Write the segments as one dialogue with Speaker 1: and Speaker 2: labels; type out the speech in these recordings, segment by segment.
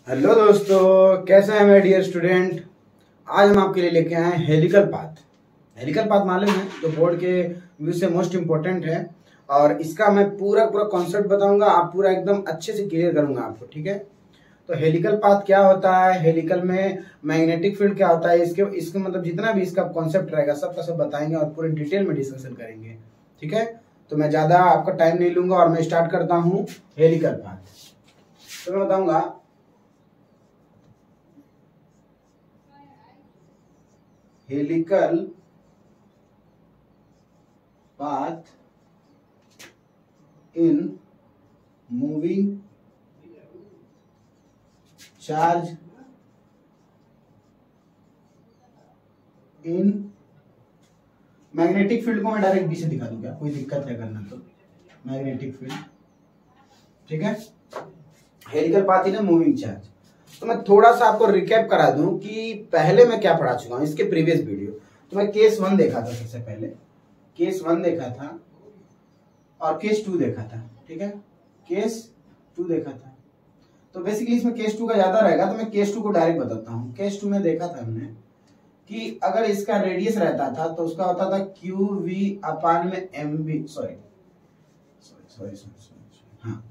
Speaker 1: Hello दोस्तों, कैसे हैं मेरे डियर स्टूडेंट। आज हम आपके लिए लेके आए हैं हेलिकल पाथ। हेलिकल पाथ मालूम है जो बोर्ड के व्यू से मोस्ट इम्पोर्टेंट है और इसका मैं पूरा कॉन्सेप्ट बताऊंगा। आप पूरा एकदम अच्छे से क्लियर करूंगा आपको, ठीक है। तो हेलिकल पाथ क्या होता है, हेलिकल में मैग्नेटिक फील्ड क्या होता है, इसके मतलब जितना भी इसका कॉन्सेप्ट रहेगा सब का सब बताएंगे और पूरे डिटेल में डिस्कशन करेंगे, ठीक है। तो मैं ज्यादा आपका टाइम नहीं लूंगा और मैं स्टार्ट करता हूँ हेलिकल पाथ। तो मैं बताऊंगा helical path in moving charge in magnetic field को मैं डायरेक्ट बी से दिखा दूं क्या, कोई दिक्कत है करना तो। मैग्नेटिक फील्ड, ठीक है। Helical path in moving charge. तो मैं थोड़ा सा आपको रिकैप करा दूं कि पहले मैं क्या पढ़ा चुका हूं इसके प्रीवियस वीडियो। तो मैं केस 1 देखा था, सबसे पहले केस 1 देखा था और केस 2 देखा था, ठीक है। केस 2 देखा था तो बेसिकली इसमें केस 2 का ज्यादा रहेगा, तो मैं केस 2 को डायरेक्ट बताता हूँ। केस 2 में देखा था हमने कि अगर इसका रेडियस रहता था तो उसका होता था क्यू वी अपान में एम बी, सॉरी, हाँ,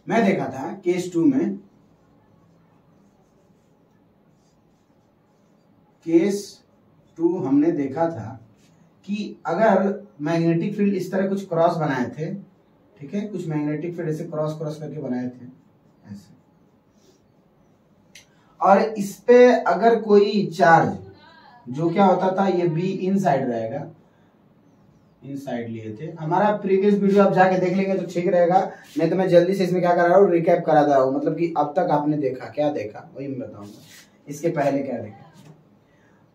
Speaker 1: मैं देखा था केस 2 में, केस 2 हमने देखा था कि अगर मैग्नेटिक फील्ड इस तरह कुछ क्रॉस बनाए थे, ठीक है, कुछ मैग्नेटिक फील्ड ऐसे क्रॉस करके बनाए थे ऐसे, और इस पे अगर कोई चार्ज जो क्या होता था, ये बी इन साइड रहेगा, इन साइड लिए थे। हमारा प्रीवियस वीडियो आप जाके देख लेंगे तो ठीक रहेगा, नहीं तो मैं जल्दी से इसमें क्या कर रहा हूँ, रिकैप करा रहा हूँ। मतलब कि अब तक आपने देखा क्या देखा वही मैं बताऊंगा, इसके पहले क्या देखा।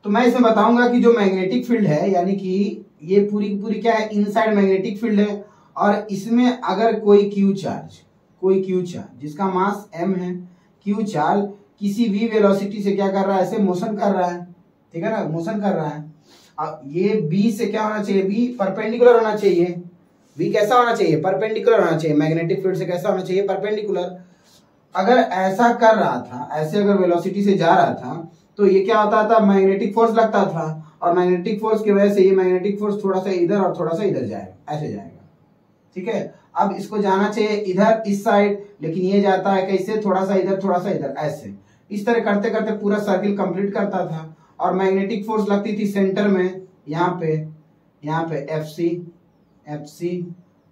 Speaker 1: तो मैं इसमें बताऊंगा कि जो मैग्नेटिक फील्ड है, यानी कि ये पूरी पूरी क्या है, इनसाइड मैग्नेटिक फील्ड है, और इसमें अगर कोई क्यू चार्ज जिसका मास m है, क्यू चार्ज किसी v वेलोसिटी से क्या कर रहा है, ऐसे मोशन कर रहा है, ठीक है ना, मोशन कर रहा है। अब ये b से क्या होना चाहिए, b परपेंडिकुलर होना चाहिए। v कैसा होना चाहिए, परपेंडिकुलर होना चाहिए। मैग्नेटिक फील्ड से कैसा होना चाहिए, परपेंडिकुलर। अगर ऐसा कर रहा था, ऐसे अगर वेलोसिटी से जा रहा था तो ये क्या होता था, मैग्नेटिक फोर्स लगता था, और मैग्नेटिक फोर्स की वजह से ये मैग्नेटिक फोर्स थोड़ा सा इधर और थोड़ा सा इधर जाएगा, ऐसे जाएगा, ठीक है। अब इसको जाना चाहिए इधर इस साइड, लेकिन ये जाता है कैसे, थोड़ा सा इधर ऐसे, इस तरह करते करते पूरा सर्किल कंप्लीट करता था। और मैग्नेटिक फोर्स लगती थी सेंटर में, यहाँ पे एफसी,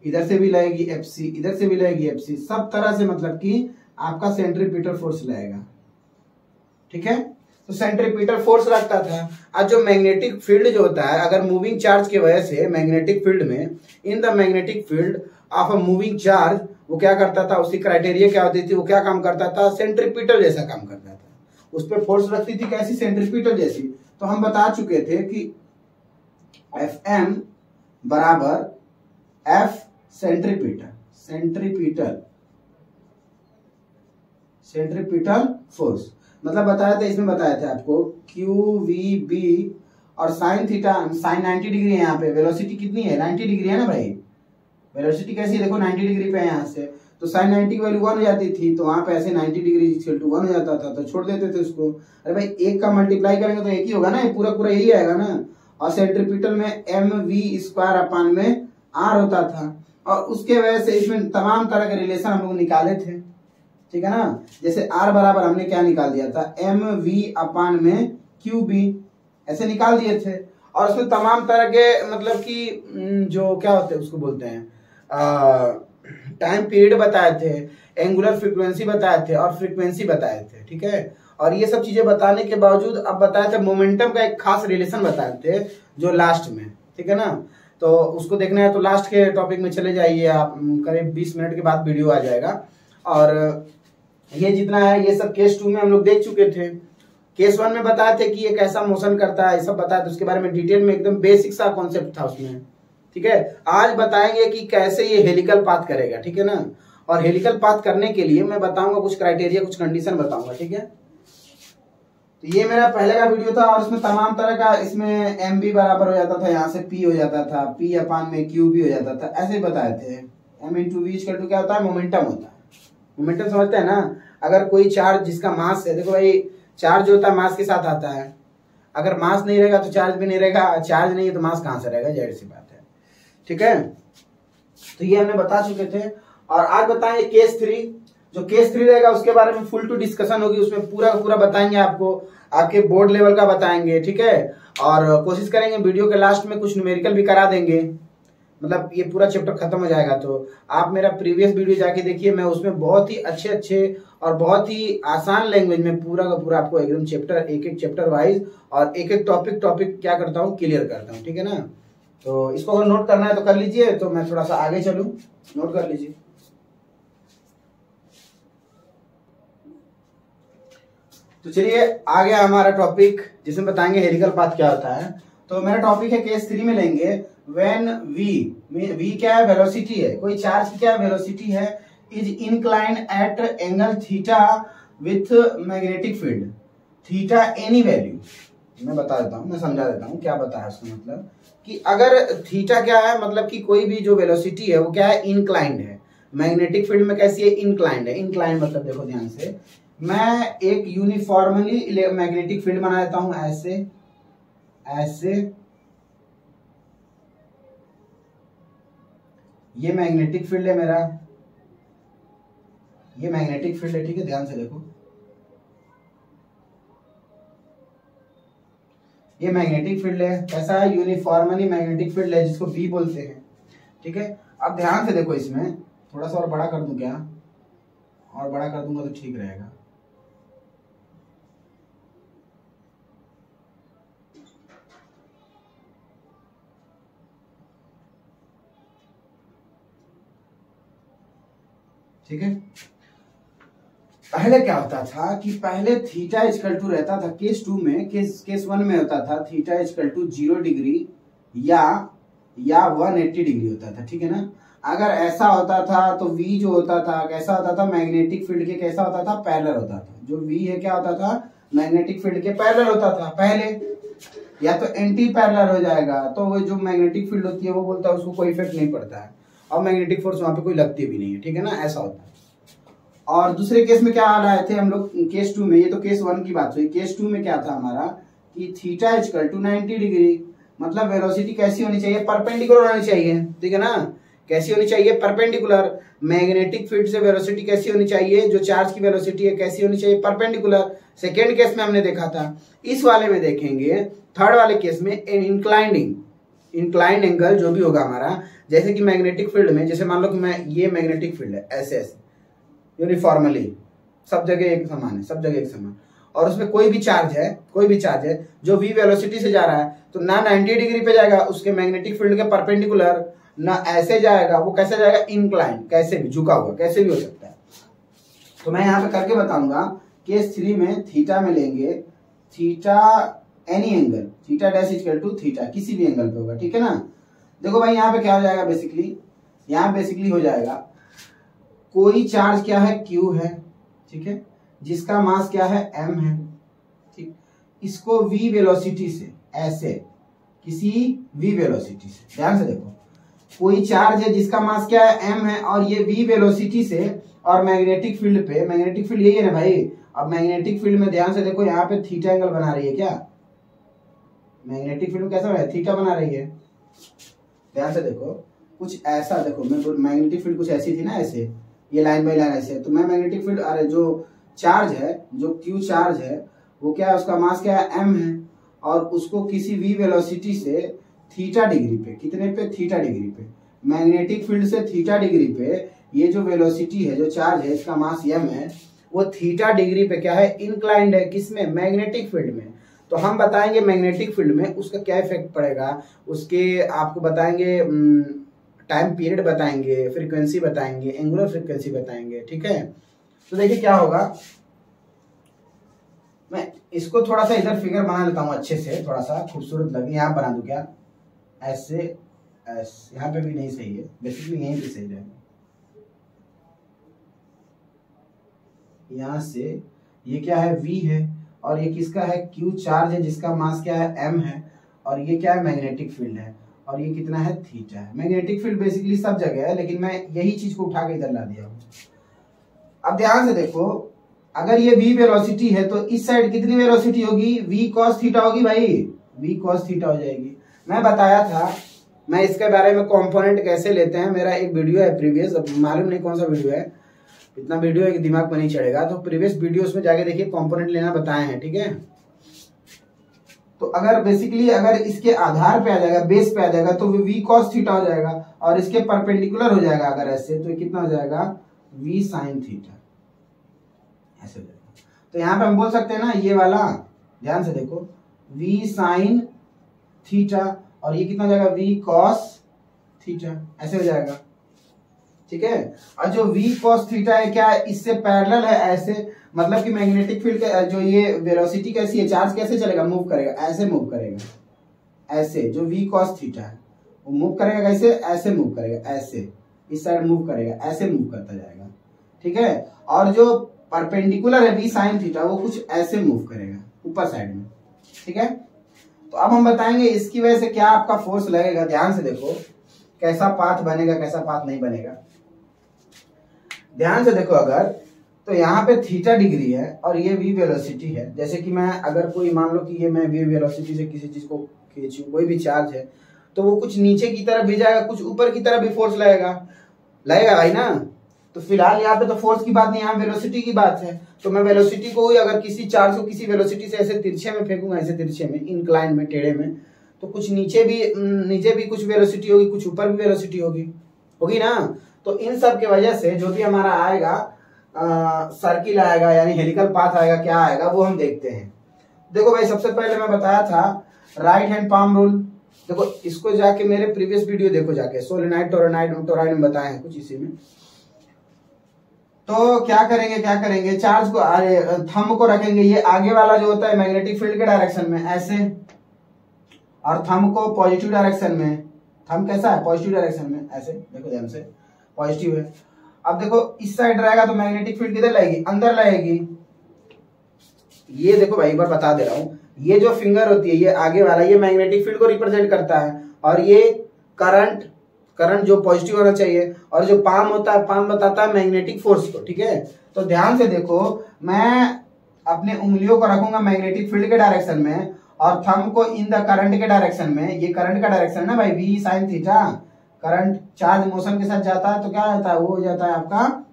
Speaker 1: इधर से भी लगेगी एफसी, इधर से भी लगेगी एफसी, सब तरह से मतलब कि आपका सेंट्रीपिटल फोर्स लगेगा, ठीक है। तो सेंट्रीपिटल फोर्स लगता था। आज जो मैग्नेटिक फील्ड जो होता है, अगर मूविंग चार्ज की वजह से मैग्नेटिक फील्ड में, in the magnetic field of a moving charge, वो क्या करता था, उसकी क्राइटेरिया क्या होती थी, वो क्या काम करता था, सेंट्रीपिटल जैसा काम करता था। उस पर फोर्स लगती थी कैसी, सेंट्रीपिटल जैसी। तो हम बता चुके थे कि Fm बराबर F सेंट्रीपिटल फोर्स, मतलब बताया था, इसमें बताया था आपको QVB और साइन थीटा, साइन 90 डिग्री है यहाँ पे। वेलोसिटी कितनी है, 90 डिग्री है ना भाई, वेलोसिटी कैसी है देखो, 90 डिग्री पे है यहाँ से, तो साइन 90 की वैल्यू 1 हो जाती थी, तो वहां पे ऐसे 90 डिग्री इक्वल टू 1 हो जाता था, तो छोड़ देते थे उसको। अरे भाई एक का मल्टीप्लाई करेंगे तो एक ही होगा ना, ये पूरा यही आएगा ना। और सेंट्रीपिटल में mv² अपान में r होता था, और उसके वजह से इसमें तमाम तरह के रिलेशन हम लोग निकाले थे, ठीक है ना। जैसे r बराबर हमने क्या निकाल दिया था, mv अपान में qb, ऐसे निकाल दिए थे। और उसमें तमाम तरह के मतलब कि जो क्या होते हैं उसको बोलते हैं, टाइम पीरियड बताए थे, एंगुलर फ्रीक्वेंसी बताए थे और फ्रीक्वेंसी बताए थे, ठीक है। और ये सब चीजें बताने के बावजूद अब बताए थे मोमेंटम का एक खास रिलेशन बताए थे जो लास्ट में, ठीक है ना। तो उसको देखना है तो लास्ट के टॉपिक में चले जाइए आप, करीब 20 मिनट के बाद वीडियो आ जाएगा। और ये जितना है ये सब केस 2 में हम लोग देख चुके थे। केस 1 में बताए थे कि ये कैसा मोशन करता है, ये सब बताया था, उसके बारे में डिटेल में एकदम बेसिक सा कॉन्सेप्ट था उसमें, ठीक है। आज बताएंगे कि कैसे ये हेलिकल पाथ करेगा, ठीक है ना। और हेलिकल पाथ करने के लिए मैं बताऊंगा कुछ क्राइटेरिया, कुछ कंडीशन बताऊंगा, ठीक है। तो ये मेरा पहले का वीडियो था, और इसमें तमाम तरह का, इसमें एम बी बराबर हो जाता था, यहाँ से पी हो जाता था, पी अपान में क्यू भी हो जाता था, ऐसे बताए थे। M into V equal to क्या होता है, मोमेंटम होता है, मोमेंटम समझते हैं ना। अगर कोई चार्ज जिसका मास है, देखो भाई चार्ज जो होता है मास के साथ आता है, अगर मास नहीं रहेगा तो चार्ज भी नहीं रहेगा, चार्ज नहीं है तो मास कहां से रहेगा, जाहिर सी बात है। ठीक है, तो ये हमने बता चुके थे। और आज बताएंगे केस 3। जो केस 3 रहेगा उसके बारे में फुल टू डिस्कशन होगी, उसमें पूरा पूरा बताएंगे आपको, आपके बोर्ड लेवल का बताएंगे। ठीक है, और कोशिश करेंगे वीडियो के लास्ट में कुछ न्यूमेरिकल भी करा देंगे, मतलब ये पूरा चैप्टर खत्म हो जाएगा। तो आप मेरा प्रीवियस वीडियो जाके देखिए, मैं उसमें बहुत ही अच्छे अच्छे और बहुत ही आसान लैंग्वेज में पूरा का पूरा आपको एकदम चैप्टर, एक एक चैप्टर वाइज और एक एक टॉपिक क्या करता हूँ, क्लियर करता हूँ। ठीक है ना, तो इसको अगर नोट करना है तो कर लीजिए, तो मैं थोड़ा सा आगे चलूं, नोट कर लीजिए। तो चलिए आ गया हमारा टॉपिक, जिसमें बताएंगे हेलिकल पाथ क्या होता है। तो मेरा टॉपिक है केस 3 में लेंगे, व्हेन वी क्या है, वेलोसिटी है, कोई चार्ज की क्या वेलोसिटी है, is inclined at angle theta with magnetic field theta any value. मैं बता देता हूँ, मैं समझा देता हूँ क्या बता है उसका मतलब, कि अगर थीटा क्या है, मतलब कि कोई भी जो वेलोसिटी है वो क्या है, इंक्लाइंड है। मैग्नेटिक फील्ड में कैसी है, इंक्लाइंड है। इंक्लाइंड मतलब देखो ध्यान से, मैं एक यूनिफॉर्मली मैग्नेटिक फील्ड बना देता हूं, ऐसे ऐसे, ये मैग्नेटिक फील्ड है मेरा, ये मैग्नेटिक फील्ड है। ठीक है, ध्यान से देखो, ये मैग्नेटिक फील्ड है, कैसा है, यूनिफॉर्मली मैग्नेटिक फील्ड है, जिसको बी बोलते हैं। ठीक है, अब ध्यान से देखो, इसमें थोड़ा सा और बड़ा कर दूं क्या, और बड़ा कर दूंगा तो ठीक रहेगा। ठीक है, पहले क्या होता था कि पहले थीटा इक्वल टू रहता था केस 2 में, केस 1 में होता था थीटा इक्वल टू 0 डिग्री या 180 डिग्री होता था। ठीक है ना, अगर ऐसा होता था तो V जो होता था कैसा होता था, मैग्नेटिक फील्ड के कैसा होता था, पैरेलल होता था। जो V है क्या होता था, मैग्नेटिक फील्ड के पैरेलल होता था पहले, या तो एंटी पैरेलल हो जाएगा, तो वो जो मैग्नेटिक फील्ड होती है वो बोलता है उसको कोई इफेक्ट नहीं पड़ता है, और मैग्नेटिक फोर्स वहां पे कोई लगती भी नहीं है। ठीक है ना, ऐसा होता है। और दूसरे केस में क्या आ रहे थे हम लोग, केस 2 में, ये तो केस 1 की बात हुई, केस 2 में क्या था हमारा कि थीटा इक्वल टू 90 डिग्री, मतलब वेलोसिटी कैसी होनी चाहिए, परपेंडिकुलर होनी चाहिए। ठीक है ना, कैसी होनी चाहिए, परपेंडिकुलर। मैग्नेटिक फील्ड से वेलोसिटी कैसी होनी चाहिए, जो चार्ज की वेलोसिटी है कैसी होनी चाहिए, परपेंडिकुलर। सेकेंड केस में हमने देखा था, इस वाले में देखेंगे थर्ड वाले केस में इंक्लाइंड एंगल जो भी होगा हमारा, जैसे कि मैग्नेटिक फील्ड में, जैसे मान लो कि मैं ये मैग्नेटिक फील्ड है, ऐसे ऐसे यूनिफॉर्मली सब जगह एक समान है, सब जगह एक समान, और उसमें कोई भी चार्ज है जो v वेलोसिटी से जा रहा है, तो ना 90 डिग्री पे जाएगा उसके मैग्नेटिक फील्ड के परपेंडिकुलर, ना ऐसे जाएगा, वो कैसे जाएगा, इंक्लाइंड, कैसे भी झुका हुआ, कैसे भी हो सकता है। तो मैं यहाँ पे करके बताऊंगा। केस 3 में थीटा में लेंगे, theta any angle, theta dash equal to theta, किसी भी एंगल पे होगा। ठीक है ना, देखो भाई यहाँ पे क्या हो जाएगा, बेसिकली हो जाएगा, कोई चार्ज क्या है, Q है, ठीक है, जिसका मास क्या है, M है। ठीक, इसको v वेलोसिटी से, ऐसे किसी v वेलोसिटी से, ध्यान से देखो, कोई चार्ज है जिसका मास क्या है, M है, और ये v वेलोसिटी से, और मैग्नेटिक फील्ड पे, मैग्नेटिक फील्ड यही है ना भाई, अब मैग्नेटिक फील्ड में ध्यान से देखो, यहाँ पे थीटा एंगल बना रही है क्या, मैग्नेटिक फील्ड में कैसा है, थीटा बना रही है। ध्यान से देखो, कुछ ऐसा देखो, मैग्नेटिक फील्ड कुछ ऐसी थी ना, ऐसे ये लाइन बाई लाइन ऐसे, तो मैं मैग्नेटिक फील्ड, अरे जो चार्ज है, जो Q चार्ज है, वो क्या है, उसका मास क्या है, M है, और उसको किसी v वेलोसिटी से थीटा डिग्री पे, कितने पे, थीटा डिग्री पे, मैग्नेटिक फील्ड से थीटा डिग्री पे, ये जो वेलोसिटी है, जो चार्ज है, इसका मास M है, वो थीटा डिग्री पे क्या है, इंक्लाइंड है, किसमें, मैग्नेटिक फील्ड में। तो हम बताएंगे मैग्नेटिक फील्ड में उसका क्या इफेक्ट पड़ेगा, उसके आपको बताएंगे, टाइम पीरियड बताएंगे, फ्रीक्वेंसी बताएंगे, एंगुलर फ्रीक्वेंसी बताएंगे। ठीक है, तो देखिए क्या होगा, मैं इसको थोड़ा सा इधर फिगर बना लेता हूं अच्छे से, थोड़ा सा खूबसूरत लगे, यहाँ बना दूं क्या, ऐसे यहाँ पे भी नहीं सही है, बेसिकली यहीं पे सही रहेगा, यहाँ से ये क्या है, V है, और ये किसका है, Q चार्ज है, जिसका मास क्या है, M है, और ये क्या है, मैग्नेटिक फील्ड है, और ये कितना है, थीटा है। मैग्नेटिक फील्ड बेसिकली सब जगह है, लेकिन मैं यही चीज को उठा के इधर ला दिया हूं। अब ध्यान से देखो, अगर ये v वेलोसिटी है तो इस साइड कितनी वेलोसिटी होगी, v cos थीटा होगी भाई, v cos थीटा हो जाएगी। मैं बताया था, मैं इसके बारे में कंपोनेंट कैसे लेते हैं, मेरा एक वीडियो है प्रीवियस, अब मालूम नहीं कौन सा वीडियो है, इतना वीडियो है कि दिमाग में नहीं चढ़ेगा, तो प्रीवियस वीडियोस में जाके देखिए, कंपोनेंट लेना बताए हैं, ठीक है। तो अगर बेसिकली अगर इसके आधार पे आ जाएगा, बेस पे आ जाएगा, तो v cos थीटा हो जाएगा, और इसके परपेंडिकुलर हो जाएगा अगर ऐसे, तो कितना हो जाएगा, v sin थीटा, ऐसे हो जाएगा। तो यहाँ पे हम बोल सकते हैं ना, ये वाला ध्यान से देखो, v sin थीटा, और ये कितना हो जाएगा, v cos थीटा, ऐसे हो जाएगा, ठीक है। और जो v cos थीटा है क्या, इससे पैरेलल है ऐसे, मतलब कि मैग्नेटिक फील्ड का जो ये वेलोसिटी कैसी है, चार्ज कैसे चलेगा, मूव करेगा, ऐसे मूव करेगा, ऐसे, जो v cos थीटा है वो मूव करेगा कैसे, ऐसे मूव करेगा, ऐसे इस साइड मूव करेगा, ऐसे मूव करता जाएगा, ठीक है। और जो परपेंडिकुलर है v sin थीटा, वो कुछ ऐसे मूव करेगा ऊपर साइड में, ठीक है। तो अब हम बताएंगे इसकी वजह से क्या आपका फोर्स लगेगा। ध्यान से देखो कैसा पाथ बनेगा, कैसा पाथ नहीं बनेगा। ध्यान से देखो, अगर तो यहाँ पे थीटा डिग्री है और ये v वेलोसिटी है, जैसे कि मैं अगर कोई मान लो कि ये मैं v वेलोसिटी से किसी चीज को खींचूं, कोई भी चार्ज है, तो वो कुछ नीचे की तरफ भी जाएगा, कुछ ऊपर की तरफ भी फोर्स लगेगा भाई ना। तो फिलहाल यहाँ पे तो फोर्स की बात नहीं, यहाँ वेलोसिटी की बात है। तो मैं वेलोसिटी को ही अगर किसी चार्ज को किसी वेलोसिटी से ऐसे तिरछे में फेंकूंगा, ऐसे तिरछे में, इंक्लाइन में, टेढ़े में, तो कुछ नीचे भी कुछ वेलोसिटी होगी, कुछ ऊपर भी वेलोसिटी होगी ना। तो इन सब की वजह से जो भी हमारा आएगा, सर्किल आएगा, यानी हेलिकल पाथ आएगा, क्या आएगा वो हम देखते हैं। देखो भाई, सबसे पहले मैं बताया था राइट हैंड पाम रूल। देखो इसको जाके मेरे प्रीवियस वीडियो देखो जाके, सोलेनाइड टोराइड में बताए हैं कुछ इसी में। तो क्या करेंगे, चार्ज को थंब को रखेंगे, ये आगे वाला जो होता है मैग्नेटिक फील्ड के डायरेक्शन में ऐसे, और थंब को पॉजिटिव डायरेक्शन में, थंब कैसा है, पॉजिटिव डायरेक्शन में ऐसे, देखो ध्यान से, पॉजिटिव है। अब देखो इस साइड रहेगा तो मैग्नेटिक फील्ड किधर लगेगी, अंदर लगेगी। ये देखो भाई, एक बार बता दे रहा हूं, ये जो फिंगर होती है, ये आगे वाला, ये मैग्नेटिक फील्ड को रिप्रेजेंट करता है, और ये करंट जो पॉजिटिव होना चाहिए, और जो पाम होता है, पाम बताता है मैग्नेटिक फोर्स को, ठीक है। तो ध्यान से देखो, मैं अपने उंगलियों को रखूंगा मैग्नेटिक फील्ड के डायरेक्शन में, और थंब को इन द करंट के डायरेक्शन में। ये करंट का डायरेक्शन है ना भाई, v sin theta, current charge motion के साथ जाता है तो क्या होता है, वो हो जाता है आपका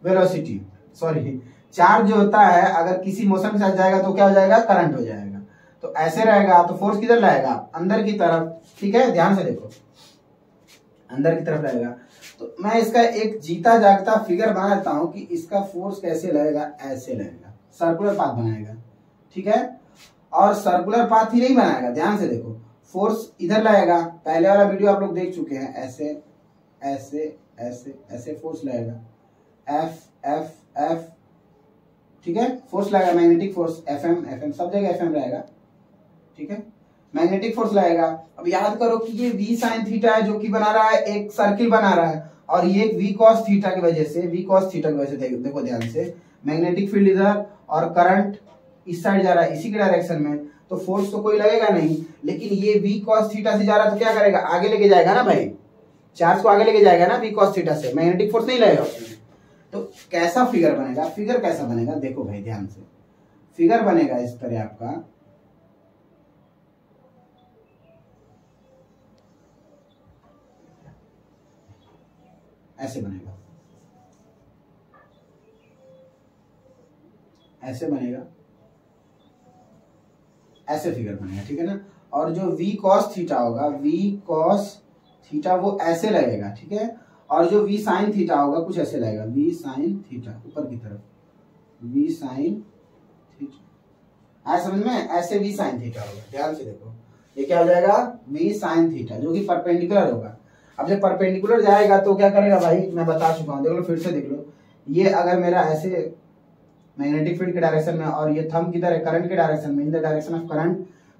Speaker 1: वेलोसिटी, सॉरी, चार्ज जो होता है अगर किसी मोशन के साथ जाएगा तो क्या हो जाएगा, करंट हो जाएगा। तो ऐसे रहेगा तो फोर्स किधर लाएगा, अंदर की तरफ, ठीक है। ध्यान से देखो, अंदर की तरफ रहेगा। तो मैं इसका एक जीता जागता फिगर बना देता हूं कि इसका फोर्स कैसे लगेगा, ऐसे लगेगा, सर्कुलर पाथ बनाएगा, ठीक है। और सर्कुलर पाथ ही नहीं बनाएगा, ध्यान से देखो, फोर्स इधर लगेगा, पहले वाला वीडियो आप लोग देख चुके हैं, ऐसे ऐसे ऐसे ऐसे फोर्स लगेगा, एफ एफ एफ, ठीक है। फोर्स लगेगा, मैग्नेटिक फोर्स, एफ एम सब जगह एफ एम रहेगा, ठीक है, मैग्नेटिक फोर्स लगेगा। अब याद करो कि ये v sin थीटा है जो कि बना रहा है, एक सर्किल बना रहा है, और ये v cos थीटा की वजह से, देखो ध्यान से, मैग्नेटिक फील्ड इधर और करंट इस साइड जा रहा है, इसी के डायरेक्शन में, तो फोर्स तो कोई लगेगा नहीं। लेकिन ये v cos थीटा से जा रहा है तो क्या करेगा, आगे लेके जाएगा ना भाई, चार्ज को आगे लेके जाएगा ना v cos थीटा से, मैग्नेटिक फोर्स नहीं लगेगा उसमें। तो कैसा फिगर बनेगा, फिगर कैसा बनेगा, देखो भाई ध्यान से, फिगर बनेगा इस तरह आपका, ऐसे बनेगा, ऐसे बनेगा, ऐसे फिगर बनेगा, ठीक है ना। और जो v cos थीटा होगा, v cos थीटा वो ऐसे लगेगा, ठीक है। और जो v sin थीटा होगा कुछ ऐसे लगेगा, v sin थीटा ऊपर की तरफ, v sin थीटा, ऐसे समझ में, ऐसे v sin थीटा होगा। ध्यान से देखो, ये क्या हो जाएगा, v sin थीटा, जो कि परपेंडिकुलर होगा। अब जब परपेंडिकुलर जाएगा तो क्या करेगा भाई, मैं बता चुका हूं, देख लो, फिर से देख लो। ये अगर मेरा ऐसे मैग्नेटिक फील्ड के डायरेक्शन में, और ये थंब किधर है, करंट के डायरेक्शन में, in the direction of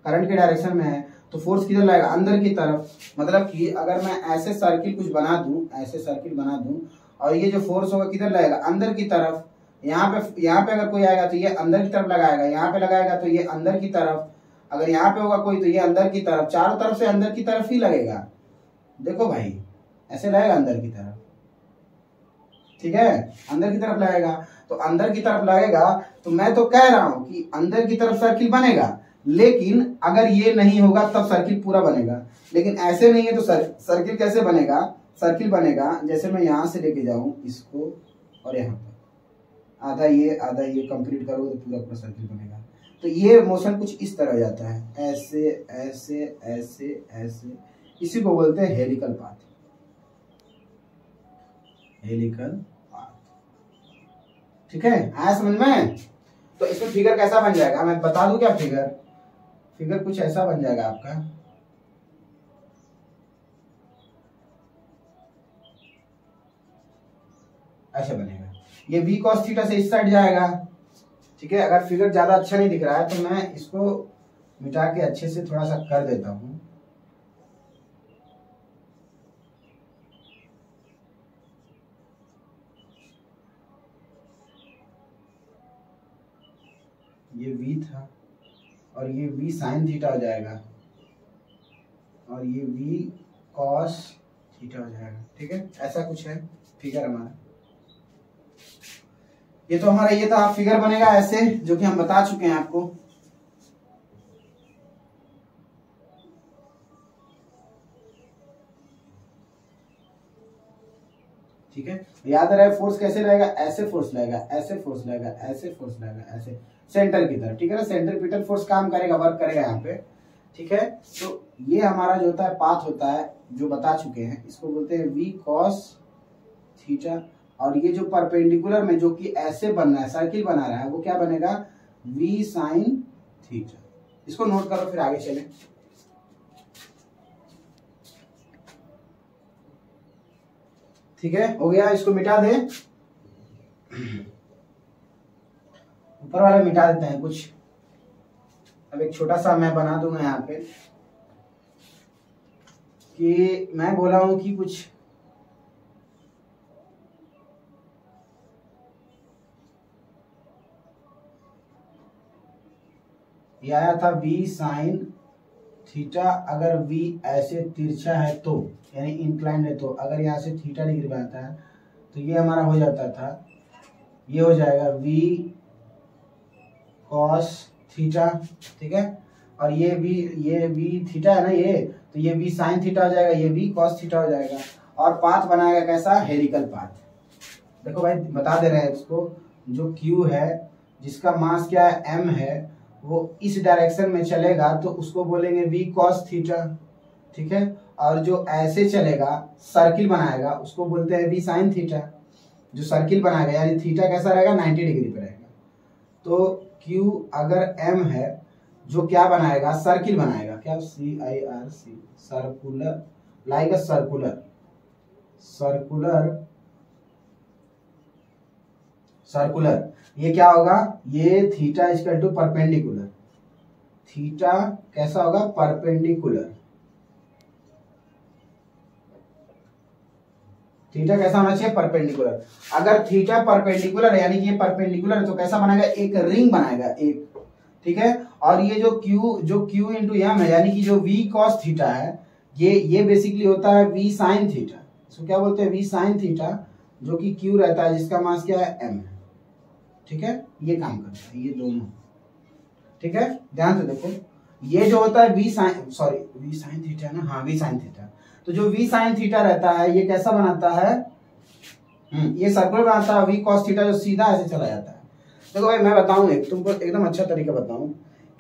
Speaker 1: current के डायरेक्शन में है, तो फोर्स किधर लगेगा, अंदर की तरफ। मतलब कि अगर मैं ऐसे सर्किल कुछ बना दूं, ऐसे सर्किल बना दूं, और ये जो फोर्स होगा किधर लगेगा, अंदर की तरफ। यहाँ पे अगर कोई आएगा तो ये अंदर की तरफ लगाएगा, यहाँ पे लगाएगा तो ये अंदर की तरफ, अगर यहाँ पे होगा कोई तो ये अंदर की तरफ, चारों तरफ से अंदर की तरफ ही लगेगा। देखो भाई, ऐसे रहेगा अंदर की तरफ, ठीक है, अंदर की तरफ लगेगा। तो अंदर की तरफ लगेगा तो मैं तो कह रहा हूं कि अंदर की तरफ सर्किल बनेगा, लेकिन अगर ये नहीं होगा तब सर्किल पूरा बनेगा। लेकिन ऐसे नहीं है तो सर्किल कैसे बनेगा? सर्किल बनेगा जैसे मैं यहां से लेके जाऊं इसको और यहाँ पर आधा ये कंप्लीट करोगे तो पूरा पूरा सर्किल बनेगा। तो ये मोशन कुछ इस तरह जाता है, ऐसे ऐसे ऐसे ऐसे, इसी को बोलते हैं हेलिकल पाथ। हेलिकल पाथ, ठीक है, आया समझ में? तो इसमें फिगर कैसा बन जाएगा मैं बता दूं क्या? फिगर कुछ ऐसा बन जाएगा आपका, ऐसे बनेगा। ये v cos थीटा से इस साइड जाएगा, ठीक है। अगर फिगर ज्यादा अच्छा नहीं दिख रहा है तो मैं इसको मिटा के अच्छे से थोड़ा सा कर देता हूं। ये v था और ये v साइन थीटा हो जाएगा और ये v cos थीटा हो जाएगा, ठीक है। ऐसा कुछ है फिगर हमारा। ये तो हमारा ये था, फिगर बनेगा ऐसे, जो कि हम बता चुके हैं आपको। ठीक है, याद रहे फोर्स कैसे रहेगा? ऐसे फोर्स लगेगा, ऐसे फोर्स लगेगा, ऐसे फोर्स लगेगा, ऐसे सेंटर की तरफ, ठीक है ना। सेंट्रीपिटल फोर्स काम करेगा, वर्क करेगा यहाँ पे, ठीक है। तो ये हमारा जो होता है पाथ होता है, जो बता चुके हैं, इसको बोलते हैं v cos थीटा। और ये जो परपेंडिकुलर में जो कि ऐसे बन रहा है, सर्किल बना रहा है, वो क्या बनेगा? v sin theta. इसको नोट करो फिर आगे चले। ठीक है, हो गया, इसको मिटा दे, ऊपर वाला मिटा देते हैं कुछ। अब एक छोटा सा मैं बना दूंगा यहाँ पे कि मैं बोला हूं कि कुछ ये आया था v साइन थीटा। अगर v ऐसे तिरछा है तो, यानी इंक्लाइंड है तो, अगर यहाँ से थीटा डिग्री बनता है तो ये हमारा हो जाता था, ये हो जाएगा v cos थीटा, ठीक है। और ये v थीटा है ना, ये तो ये v साइन थीटा हो जाएगा, ये v cos थीटा हो जाएगा। और पाथ बनाएगा कैसा? Helical path. देखो भाई बता दे रहे हैं इसको, जो q है जिसका मास क्या है? m है, वो इस डायरेक्शन में चलेगा तो उसको बोलेंगे v cos थीटा, ठीक है। और जो ऐसे चलेगा, सर्किल बनाएगा, उसको बोलते हैं v sin थीटा। जो सर्किल बनाएगा यानी थीटा कैसा रहेगा? 90 डिग्री पे रहेगा। तो q अगर m है, जो क्या बनाएगा? सर्किल बनाएगा, क्या? CIRC, circular, like a circular. ये क्या होगा? ये theta equal to perpendicular. Theta कैसा होगा? परपेंडिकुलर। थीटा कैसा होना चाहिए? परपेंडिकुलर। अगर थीटा परपेंडिकुलर है यानी कि ये परपेंडिकुलर है तो कैसा बनाएगा? एक रिंग बनाएगा, एक, ठीक है। और ये जो Q इंटू एम है, यानी कि जो v cos थीटा है, ये बेसिकली होता है v sin थीटा। इसको क्या बोलते हैं? v sin थीटा, जो कि Q रहता है जिसका मास क्या है? m है, ठीक है। ये काम करता है, ये दोनों, ठीक है। ध्यान से देखो, ये जो होता है v sin थीटा ना, हाँ v sin थीटा। तो जो v sin थीटा रहता है ये कैसा बनाता है? ये सर्कुलर बनाता है, v cos थीटा जो सीधा ऐसे चला जाता है। देखो भाई मैं बताऊं, तुमको एकदम अच्छा तरीका बताऊं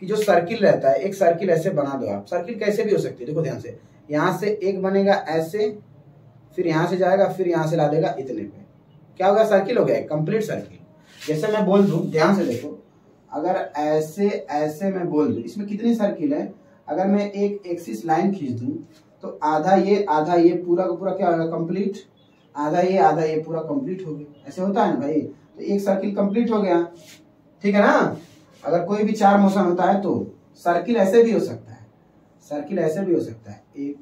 Speaker 1: कि जो सर्किल रहता है, एक सर्किल ऐसे बना दो आप। सर्किल कैसे भी हो सकती है, देखो ध्यान से, यहां से एक बनेगा ऐसे, फिर यहां से जाएगा, फिर यहां से ला देगा इतने पे, क्या होगा? सर्किल हो गया, कंप्लीट सर्किल। जैसे मैं बोल दूं, ध्यान से देखो, अगर ऐसे ऐसे मैं बोल दूं, इसमें कितनी सर्किल है? अगर मैं एक एक्सिस लाइन खींच दूं तो आधा ये पूरा का पूरा क्या होगा? कंप्लीट। आधा ये पूरा कंप्लीट हो गया। ऐसे होता है ना भाई, तो एक सर्किल कंप्लीट हो गया, ठीक है ना। अगर कोई भी चार मोशन होता है तो सर्किल ऐसे भी हो सकता है, सर्किल ऐसे भी हो सकता है, एक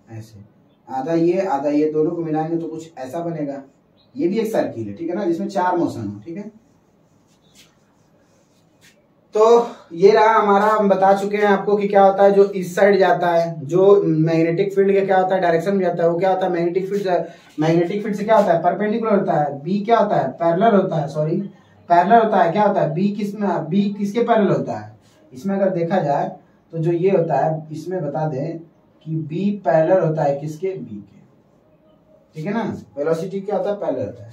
Speaker 1: ऐसे, आधा ये दोनों को मिलाएंगे तो कुछ ऐसा बनेगा। ये भी एक सर्किल है, ठीक है ना, जिसमें चार मोशन हो, ठीक है। तो ये रहा हमारा, हम बता चुके हैं आपको कि क्या होता है जो इस साइड जाता है, जो मैग्नेटिक फील्ड का क्या होता है डायरेक्शन में जाता है, वो क्या होता है मैग्नेटिक फील्ड से क्या होता है परपेंडिकुलर होता है। बी क्या होता है पैरेलल होता है, सॉरी पैरेलल होता है। क्या होता है बी किसके पैरेलल होता है, इसमें अगर देखा जाए तो जो ये होता है इसमें बता दें कि बी पैरेलल होता है किसके, बी के, ठीक है ना। वेलोसिटी क्या होता है पैरेलल होता है।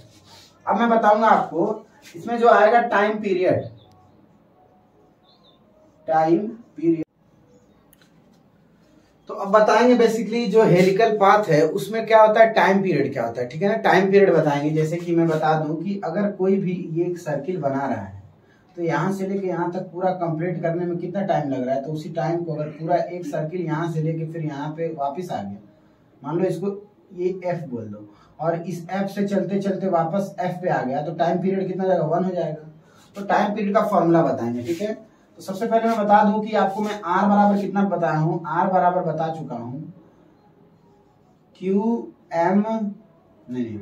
Speaker 1: अब मैं बताऊंगा आपको इसमें जो आएगा टाइम पीरियड, तो अब बताएंगे बेसिकली जो हेलिकल पाथ है उसमें क्या होता है टाइम पीरियड क्या होता है, ठीक है ना। टाइम पीरियड बताएंगे, जैसे कि मैं बता दूं कि अगर कोई भी ये एक सर्किल बना रहा है तो यहाँ से लेके यहाँ तक पूरा कंप्लीट करने में कितना टाइम लग रहा है, तो उसी टाइम को अगर पूरा एक सर्किल यहाँ से लेके फिर यहाँ पे वापस आ गया, मान लो इसको ये एफ बोल दो, और इस एफ से चलते चलते वापस एफ पे आ गया, तो टाइम पीरियड कितना जाएगा 1 हो जाएगा। तो टाइम पीरियड का फॉर्मूला बताएंगे, ठीक है। तो सबसे पहले मैं बता दूं कि आपको मैं R बराबर कितना बताया हूं, R बराबर बता चुका हूं क्यू एम नहीं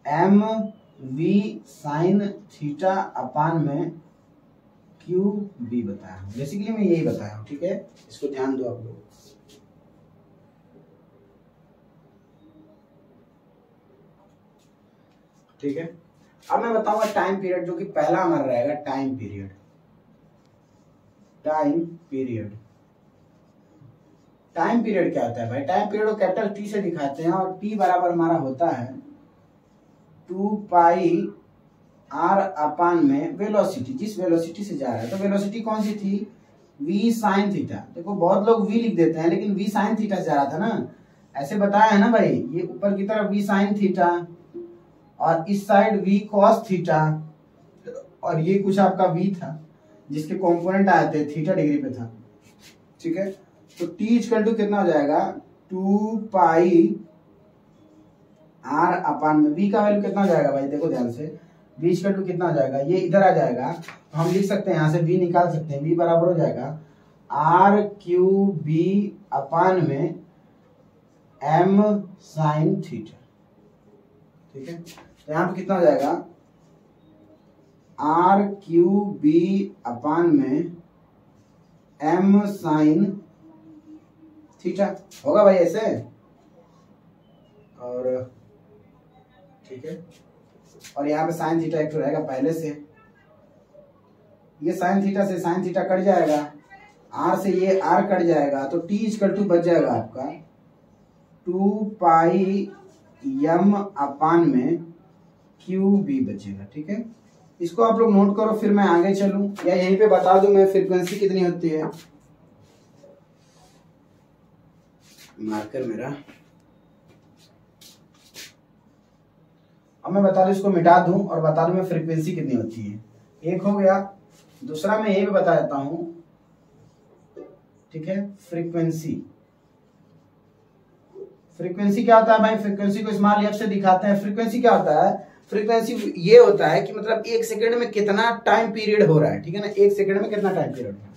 Speaker 1: M V sine theta upon में क्यू बी बताया हूं। बेसिकली मैं यही बताया हूं, ठीक है, इसको ध्यान दो आप लोग। ठीक है, अब मैं बताऊंगा टाइम पीरियड, जो कि पहला हमारा रहेगा टाइम पीरियड। टाइम पीरियड क्या होता है भाई, टाइम पीरियड को कैपिटल टी से दिखाते हैं, और टी बराबर हमारा होता है 2 पाई आर अपान में वेलोसिटी, जिस वेलोसिटी से जा रहा है। तो वेलोसिटी कौन सी थी, v साइन थीटा। देखो बहुत लोग v लिख देते हैं, लेकिन v साइन थीटा से जा रहा था ना, ऐसे बताया है ना भाई, ये ऊपर की तरफ v साइन थीटा और इस साइड v cos थीटा, और ये कुछ आपका v था जिसके कंपोनेंट आए थे थीटा डिग्री पे था, ठीक है। तो t इक्वल टू कितना हो जाएगा 2 पाई r अपान में v का वैल्यू कितना हो जाएगा भाई, देखो ध्यान से, v इक्वल टू कितना हो जाएगा, ये इधर आ जाएगा, तो हम लिख सकते हैं यहाँ से v निकाल सकते हैं, v बराबर हो जाएगा r क्यू बी अपान में m साइन थीटा, ठीक है। तो यहाँ पे कितना हो जाएगा आर क्यू बी अपान में m साइन थीटा होगा भाई ऐसे, और ठीक है, और यहाँ पे साइन थीटा एक तो रहेगा पहले से, ये साइन थीटा से साइन थीटा कट जाएगा, आर से ये आर कट जाएगा, तो टी इक्वल टू बच जाएगा आपका 2 पाई यम अपान में क्यू बी बचेगा, ठीक है। इसको आप लोग नोट करो, फिर मैं आगे चलूं या यहीं पे बता दूं मैं फ्रीक्वेंसी कितनी होती है। मार्कर मेरा, अब मैं बता दूं, इसको मिटा दूं और बता दूं मैं फ्रीक्वेंसी कितनी होती है। एक हो गया, दूसरा मैं यही पे बता देता हूं, ठीक है। फ्रीक्वेंसी क्या होता है भाई, फ्रीक्वेंसी को स्मॉल एफ से दिखाते हैं। फ्रीक्वेंसी क्या होता है, फ्रीक्वेंसी ये होता है कि मतलब एक सेकंड में कितना टाइम पीरियड हो रहा है, ठीक है ना, एक सेकंड में कितना टाइम पीरियड हो रहा है,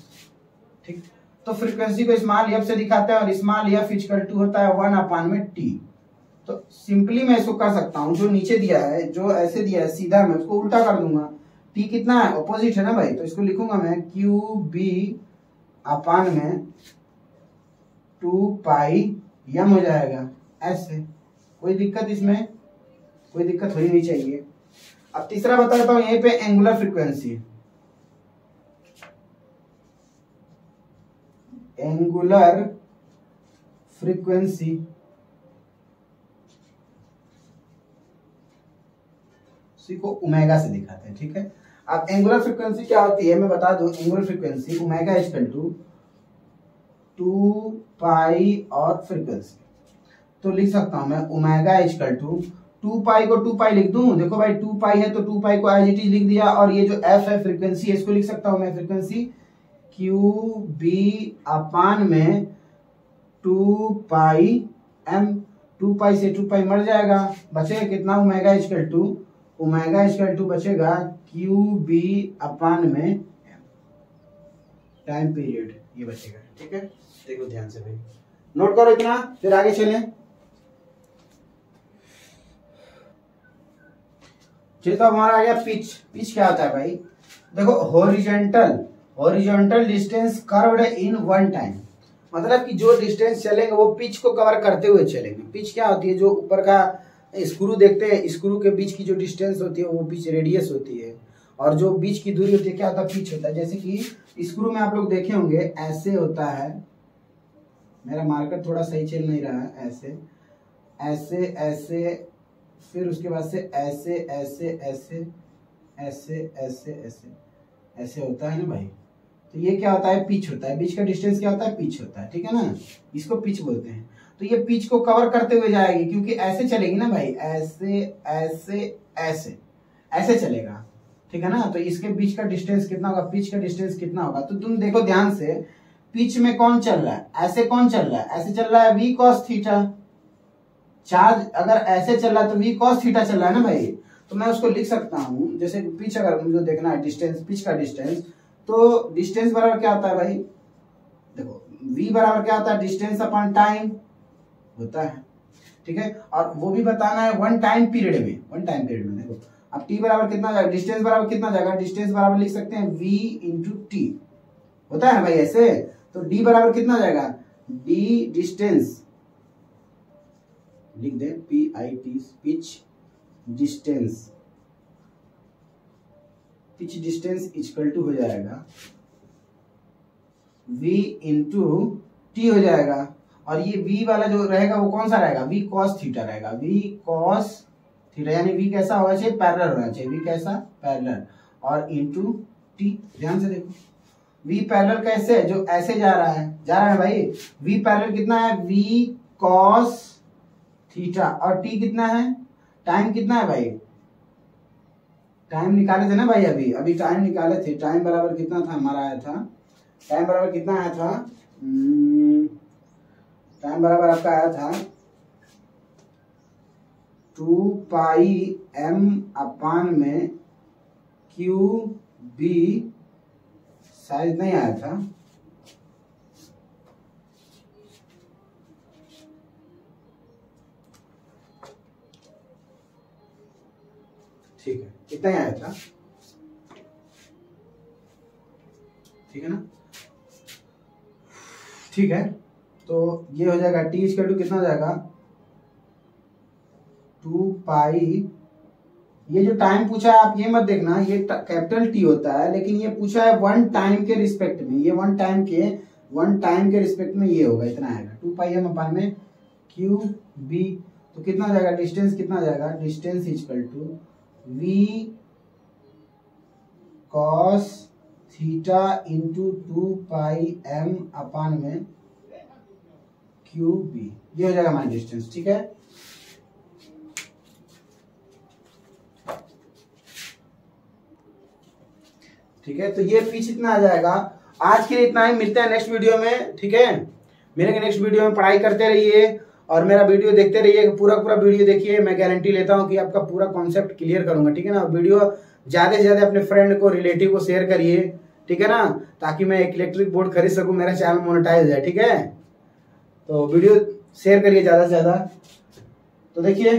Speaker 1: ठीक। तो फ्रीक्वेंसी को स्मॉल एफ से दिखाते हैं, और स्मॉल एफ इक्वल टू होता है 1 अपान में टी। तो सिंपली मैं इसको कर सकता हूं, जो नीचे दिया है, जो ऐसे दिया है सीधा, मैं उसको उल्टा कर दूंगा। टी कितना है, ऑपोजिट है ना भाई, तो इसको लिखूंगा मैं क्यू बी अपान में 2 पाई यम हो जाएगा ऐसे। कोई दिक्कत इसमें, कोई दिक्कत होनी नहीं चाहिए। अब तीसरा बता देता हूं, यहीं पे एंगुलर फ्रीक्वेंसी, को ओमेगा से दिखाते हैं, ठीक है। अब एंगुलर फ्रीक्वेंसी क्या होती है मैं बता दूं, angular frequency omega equal to 2 pi और फ्रीक्वेंसी, तो लिख सकता हूं मैं ओमेगा इक्वल टू 2 पाई को 2 पाई लिख दूं, देखो भाई 2 पाई है तो 2 पाई को एज इट इज लिख दिया, और ये जो एफ है फ्रीक्वेंसी है, इसको लिख सकता हूं मैं फ्रीक्वेंसी क्यू बी अपान में 2 पाई एम। 2 पाई से 2 पाई मर जाएगा, बचेगा कितना, ओमेगा इक्वल टू बचेगा क्यू बी अपान में एम, टाइम पीरियड ये बचेगा, ठीक है। देखो ध्यान से भाई, नोट करो इतना, फिर आगे चलें। चलिए, तो हमारा आ गया पिच। पिच क्या होता है भाई, देखो horizontal distance curved in one time, मतलब कि जो डिस्टेंस चलेंगे वो पिच को कवर करते हुए चलेंगे। पिच क्या होती है, जो ऊपर का स्क्रू देखते हैं, स्क्रू के बीच की जो डिस्टेंस होती है वो पिच रेडियस होती है, और जो बीच की दूरी होती है क्या होता है, पिच होता है। जैसे कि स्क्रू में आप लोग देखे होंगे ऐसे होता है, मेरा मार्कर थोड़ा सही चल नहीं रहा है, ऐसे ऐसे ऐसे, फिर उसके बाद से ऐसे ऐसे ऐसे ऐसे ऐसे ऐसे ऐसे होता है ना भाई। तो ये क्या होता है, पिच होता है। बीच का डिस्टेंस क्या होता है, पिच होता है, ठीक है ना, इसको पिच बोलते हैं। तो ये पिच को कवर करते हुए जाएगी, क्योंकि ऐसे चलेगी ना भाई, ऐसे ऐसे ऐसे ऐसे चलेगा, ठीक है ना। तो इसके बीच का डिस्टेंस कितना होगा, पिच का डिस्टेंस कितना होगा। तो तुम देखो ध्यान से, पिच में कौन चल रहा है, ऐसे कौन चल रहा है, ऐसे चल रहा है v cos थीटा। चार्ज अगर ऐसे चल रहा है तो v cos थीटा चल रहा है ना भाई। तो मैं उसको लिख सकता हूं, जैसे पिच अगर मुझे देखना है डिस्टेंस, पिच का डिस्टेंस, तो डिस्टेंस बराबर क्या होता है भाई, देखो v बराबर क्या होता है, डिस्टेंस अपॉन टाइम होता है, ठीक है। और वो भी बताना है वन टाइम पीरियड में, वन टाइम पीरियड में। देखो अब t बराबर कितना जाएगा, डिस्टेंस बराबर कितना जाएगा, डिस्टेंस बराबर लिख सकते हैं v इंटू टी, होता है ना भाई ऐसे। तो d बराबर कितना जाएगा, d डिस्टेंस लिख दे, PIT pitch distance, pitch distance equal to हो जाएगा v इंटू टी हो जाएगा। और ये v वाला जो रहेगा वो कौन सा रहेगा, v cos थीटा रहेगा, v cos थीटा, यानी v कैसा होना चाहिए, पैरेलल होना चाहिए, v कैसा, पैरेलल, और इंटू टी। ध्यान से देखो v पैरेलल कैसे है, जो ऐसे जा रहा है भाई। v पैरेलल कितना है, v cos थीटा, और t कितना है, टाइम कितना है भाई, टाइम निकाले थे ना भाई, अभी टाइम निकाले थे। टाइम बराबर कितना था हमारा आया था, टाइम बराबर कितना आया था, टाइम बराबर आपका आया था 2 पाई m अपान में क्यू बी, शायद नहीं आया था, ठीक है, इतना ही आया था, ठीक है ना, ठीक है। तो ये हो जाएगा टी इक्वल टू कितना हो जाएगा, 2 पाई, ये जो टाइम पूछा है आप ये मत देखना, ये कैपिटल टी होता है, लेकिन ये पूछा है वन टाइम के रिस्पेक्ट में, ये वन टाइम के रिस्पेक्ट में ये होगा, इतना आएगा 2 पाई m अपान में क्यू बी। तो कितना हो जाएगा, डिस्टेंस कितना हो जाएगा, distance equal to v cos theta into 2 pi m upon में क्यू बी, ये हो जाएगा हमारा डिस्टेंस, ठीक है। ठीक है, तो ये पिच इतना आ जाएगा। आज के लिए इतना ही, मिलते हैं नेक्स्ट वीडियो में, ठीक है। मेरे नेक्स्ट वीडियो में पढ़ाई करते रहिए और मेरा वीडियो देखते रहिए, पूरा वीडियो देखिए। मैं गारंटी लेता हूं कि आपका पूरा कॉन्सेप्ट क्लियर करूंगा, ठीक है ना। वीडियो ज्यादा से ज्यादा अपने फ्रेंड को, रिलेटिव को शेयर करिए, ठीक है ना, ताकि मैं एक इलेक्ट्रिक बोर्ड खरीद सकूं, मेरा चैनल मोनेटाइज है, ठीक है। तो वीडियो शेयर करिए ज्यादा से ज्यादा। तो देखिए